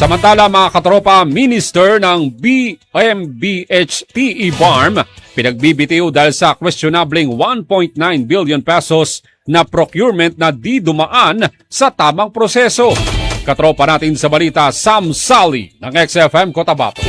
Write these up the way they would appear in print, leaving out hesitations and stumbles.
Samantala mga katropa, minister ng BMBHTE BARM pinagbibitiw dahil sa questionabling 1.9 billion pesos na procurement na di dumaan sa tamang proseso. Katropa natin sa balita, Sam Sally ng XFM Cotabato.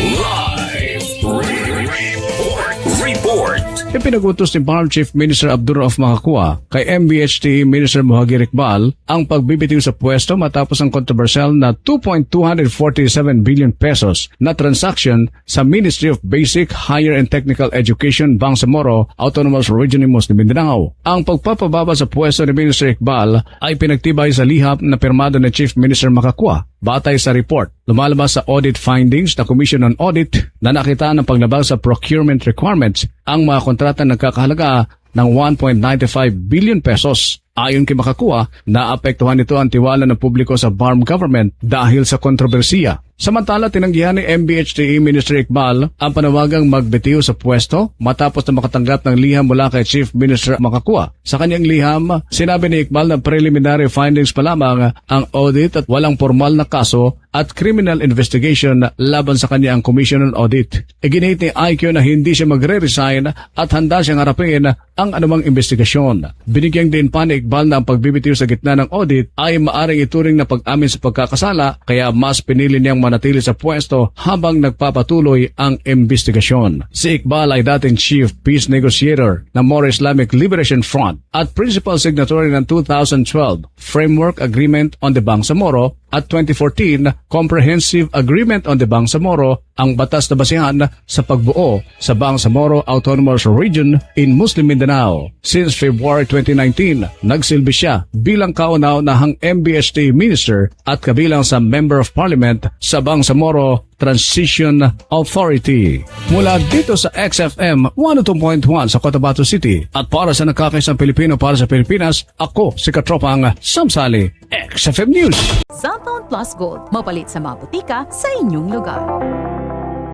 Report. Ipinagutos ni BARM Chief Minister Abdurrauf Makakua kay MBHT Minister Mohagir Iqbal ang pagbibitiw sa pwesto matapos ang kontrobersyal na 2.247 billion pesos na transaction sa Ministry of Basic, Higher and Technical Education, Bangsamoro, Autonomous Region ng Muslim Mindanao. Ang pagpapababa sa pwesto ni Minister Iqbal ay pinagtibay sa liham na pirmado ni Chief Minister Makakua. Batay sa report, lumalabas sa audit findings na Commission on Audit na nakita ng paglabag sa procurement requirements ang mga kontrata nagkakahalaga ng 1.95 billion pesos. Ayon kay Makakua, naapektuhan nito ang tiwala ng publiko sa BARM government dahil sa kontrobersiya. Samantala, tinanggihan ni MBHTE Minister Iqbal ang panawagang magbitiw sa pwesto matapos na makatanggap ng liham mula kay Chief Minister Makakua. Sa kanyang liham, sinabi ni Iqbal na preliminary findings pa lamang ang audit at walang formal na kaso at criminal investigation laban sa kanya ang Commission on Audit. Iginit ni IQ na hindi siya magre-resign at handa siyang harapin ang anumang investigasyon. Binigyang din pa ni Iqbal na ang pagbibitiw sa gitna ng audit ay maaring ituring na pag-amin sa pagkakasala kaya mas pinili niyang manatili sa pwesto habang nagpapatuloy ang investigasyon. Si Iqbal ay dating Chief Peace Negotiator ng More Islamic Liberation Front at Principal Signatory ng 2012 Framework Agreement on the Bangsamoro at 2014 Comprehensive Agreement on the Bangsamoro, ang batas na basihan sa pagbuo sa Bangsamoro Autonomous Region in Muslim Mindanao. Since February 2019, nagsilbi siya bilang kauna-unahang MBHT Minister at kabilang sa Member of Parliament sa Bangsamoro Transition Authority. Mula dito sa XFM 102.1 sa Cotabato City at para sa nakakaisang Pilipino para sa Pilipinas, ako si Katropang Samsali, XFM News. Cellphone Plus Gold, mapalit sa mga butika sa inyong lugar.